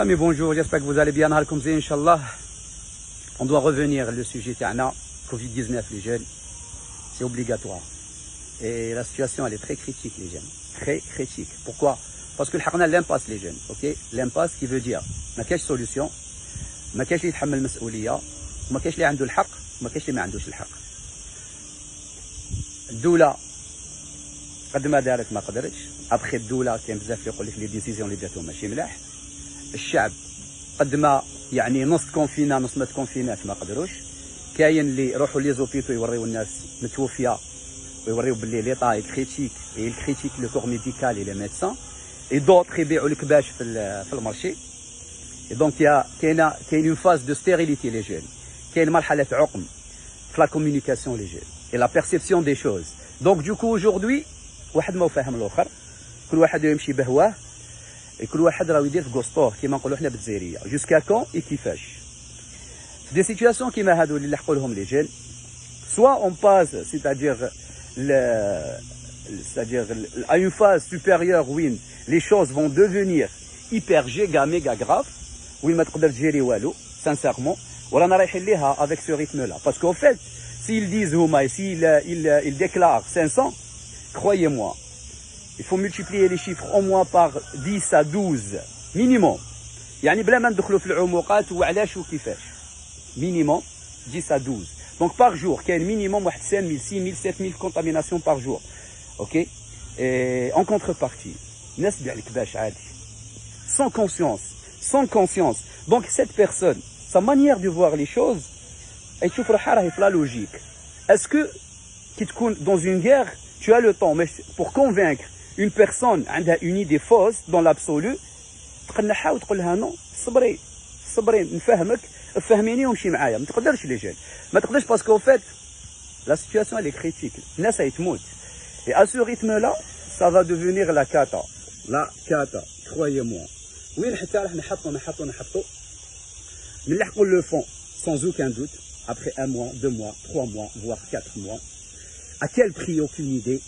Mais bonjour, j'espère que vous allez bien. Inch'Allah. On doit revenir le sujet تاعنا Covid-19 les jeunes. C'est obligatoire. Et la situation elle est très critique les jeunes. Très critique. Pourquoi? Parce que لحقنا l'impasse les jeunes. OK? L'impasse qui veut dire ما كاينش solution. ما كاينش اللي يتحمل المسؤولية. وما كاينش اللي عنده الحق وما كاينش اللي ما عندوش الحق. الدولة قد ما دارت ما قدرتش. ابخي الدولة كاين بزاف اللي يقول لك لي ديسيزيون اللي داتهم ماشي ملاح. الشعب قد ما يعني نص تكونفينا نص ما تكونفيناش ما قدروش. كاين اللي يروحوا لي زوبيتو يوريو الناس متوفيه ويوريو باللي ليطا كريتيك اي الكريتيك لو كور ميديكال اي لي ميدسان اي دوطخ يبيعوا الكباش في المارشي. اي دونك كاين اون فاز دو ستيريليتي لي جون. كاين مرحله عقم في لا كومونيكاسيون لي جون اي لا بيرسيبسيون دي شوز. دونك دوكو اوجوردي واحد ما فاهم الاخر، كل واحد يمشي بهواه، كل واحد راه يدير في كوسطوه كيما نقولوا حنا بالجزائريه. جوسكا كون اي كيفاش في دي سيتوياسيون كيما هادو اللي لحقوا لهم لي جين، سوا اون باز سيتادير à une phase supérieure وين les choses vont devenir hyper giga méga grave وين ما تقدر تجيري والو sincèrement. ورانا رايحين ليها avec ce rythme là parce qu'au fait s'ils disent هما s'ils déclarent 500, croyez-moi il faut multiplier les chiffres au moins par 10 à 12 minimum. يعني بلا ما ندخلوا في العمقات وعلاش وكيفاش. minimum 10 à 12. Donc par jour كاين minimum واحد 5000 6000 7000 contaminations par jour. OK. Et en contrepartie الناس تبيع الكباش عادي sans conscience. Donc cette personne sa manière de voir les choses elle تشوف روحها راهي في لا لوجيك. Est-ce que كي تكون dans une guerre tu as le temps mais pour convaincre une personne عندها une idée fausse dans l'absolu تقنعها وتقول لها نو صبري نفهمك فهميني ومشي معايا. ما تقدرش لي جون ما تقدرش باسكو فات لا سيتوياسيون اللي كريتيك الناس هيتموت. et à ce rythme là ça va devenir la cata croyez-moi. وين حتى راح نحطوا نلحقوا le fond sans aucun doute après 1 mois 2 mois 3 mois voire 4 mois. à quel prix aucune idée.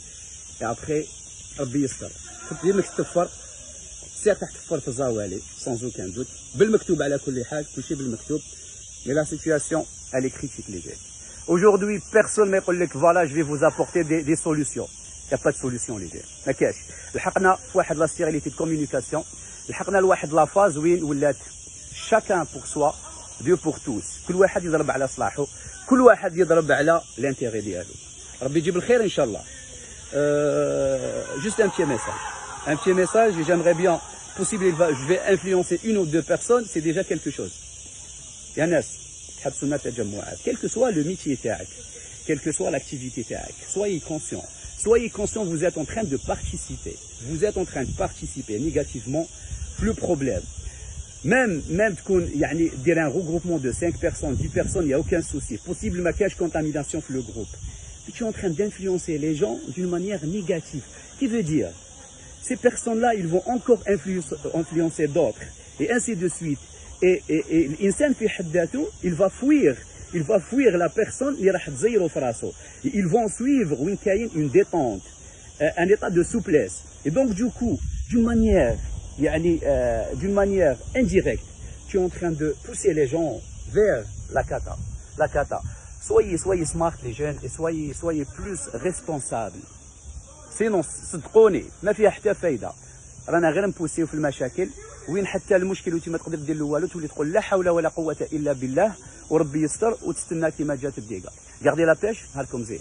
et après ربي يستر. يمك تكفر سير تحت كفر في الزوالي sans aucun doute بالمكتوب على كل حال كلشي بالمكتوب. mais la situation elle est critique les gars. aujourd'hui personne ما يقول لك voilà je vais vous apporter des solutions. il y a pas de solution les gars. ما كاش. لحقنا في واحد لا ستيريليتي دو كومونيكاسيون. لحقنا لواحد لا فاز وين ولات chacun pour soi Dieu pour tous. كل واحد يضرب على صلاحه كل واحد يضرب على l'intérêt ديالو. ربي يجيب الخير ان شاء الله. Juste un petit message, j'aimerais bien, possible, je vais influencer 1 ou 2 personnes, c'est déjà quelque chose. يا ناس تحبسوا لنا تجمعات quel que soit le métier تاعك quelle que soit l'activité تاعك soyez conscient vous êtes en train de participer négativement le problème. même تكون يعني دير un regroupement de 5 personnes 10 personnes, il n'y a aucun souci. possible ما كاش contamination في le groupe. tu es en train d'influencer les gens d'une manière négative. Qui veut dire, ces personnes-là, ils vont encore influencer d'autres, et ainsi de suite. Et l'insan fi haddatu, il va fuir la personne qui راح تزيرو في راسو. Ils vont suivre une détente, un état de souplesse. Et donc du coup, d'une manière indirecte, tu es en train de pousser les gens vers la cata. Soyez smart les jeunes et soyez plus responsables. sinon صدقوني ما فيها حتى فايده. رانا غير نبوسيو في المشاكل وين حتى المشكل وانت ما تقدر دير له والو تولي تقول لا حول ولا قوه الا بالله وربي يستر وتستنى كيما جات الدقيقه. غاردي لا بيش نهاركم زين.